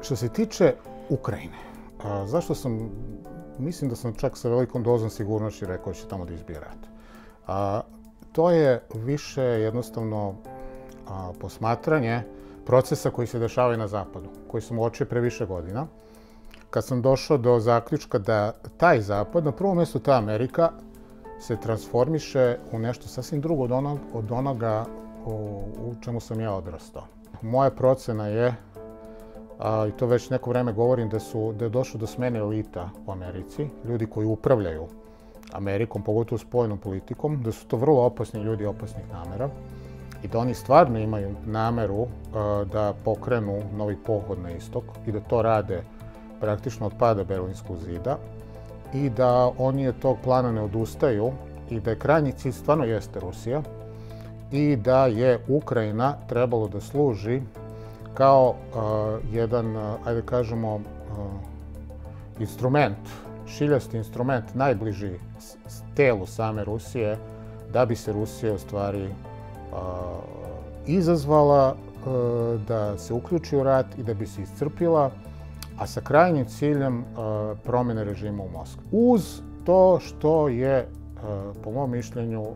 Što se tiče Ukrajine, mislim da sam čak sa velikom dozom sigurnošću rekao da će tamo da izbije rat. To je više jednostavno posmatranje procesa koji se dešavaju na zapadu, koji sam uočio pre više godina, kad sam došao do zaključka da taj zapad, na prvom mjestu ta Amerika, se transformiše u nešto sasvim drugo od onoga u čemu sam ja odrastao. Moja procena je, i to već neko vreme govorim, da je došlo do smene elita u Americi, ljudi koji upravljaju Amerikom, pogotovo spoljnom politikom, da su to vrlo opasni ljudi opasnih namera i da oni stvarno imaju nameru da pokrenu novi pohod na istok i da to rade praktično od pada Berlinskog zida i da oni od tog plana ne odustaju i da je krajnji cilj stvarno jeste Rusija i da je Ukrajina trebalo da služi kao jedan, ajde kažemo, instrument, šiljasti instrument najbliži telu same Rusije, da bi se Rusija u stvari izazvala da se uključi u rat i da bi se iscrpila, a sa krajnjim ciljem promjene režima u Moskvi. Uz to što je, po mom mišljenju,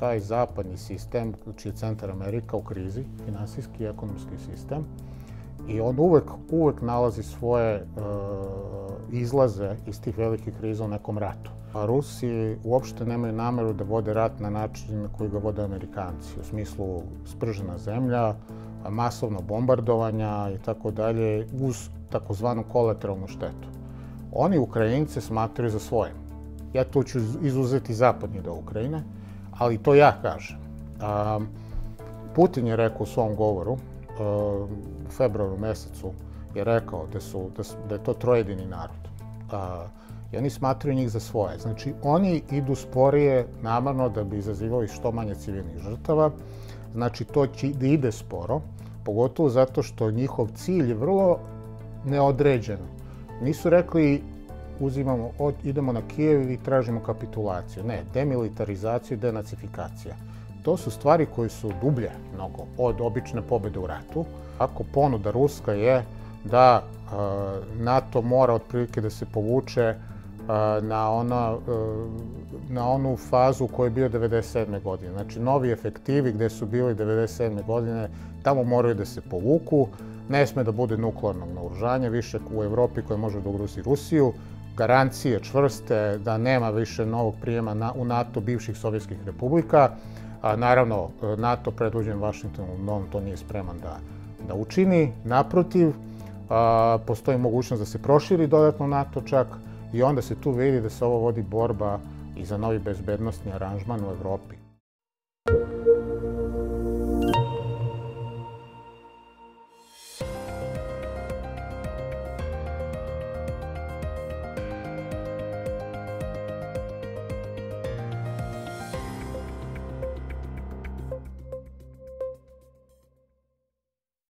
taj zapadni sistem, čiji je centar Amerika u krizi, finansijski i ekonomski sistem, i on uvek nalazi svoje izlaze iz tih velikih kriza u nekom ratu. A Rusi uopšte nemaju nameru da vode rat na način na koji ga vode Amerikanci, u smislu spržena zemlja, masovno bombardovanja i tako dalje, uz takozvanu kolateralnu štetu. Oni Ukrajince smatraju za svoje. Ja tu ću izuzeti zapadni deo Ukrajine, ali to ja kažem. Putin je rekao u svom govoru, u februaru mesecu, je rekao da je to trojedini narod. I oni smatraju njih za svoje. Znači, oni idu sporije namerno da bi izazivali što manje civilnih žrtava. Znači, to će da ide sporo, pogotovo zato što njihov cilj je vrlo neodređen. Nisu rekli idemo na Kijev i tražimo kapitulaciju. Ne, demilitarizaciju i denacifikacija. To su stvari koje su dublje mnogo od obične pobjede u ratu. Ako ponuda ruska je da NATO mora otprilike da se povuče na onu fazu u kojoj je bio 1997. godine. Znači, novi efektivi gde su bili 1997. godine, tamo moraju da se povuku. Ne sme da bude nuklearnog naoružanja više u Evropi koje može da ugrozi Rusiju. Garancije čvrste da nema više novog prijema u NATO bivših sovjetskih republika. Naravno, NATO predvođen Vašingtonom, on to nije spreman da učini. Naprotiv, postoji mogućnost da se proširi dodatno NATO čak i onda se tu vidi da se ovo vodi borba i za novi bezbednosni aranžman u Evropi.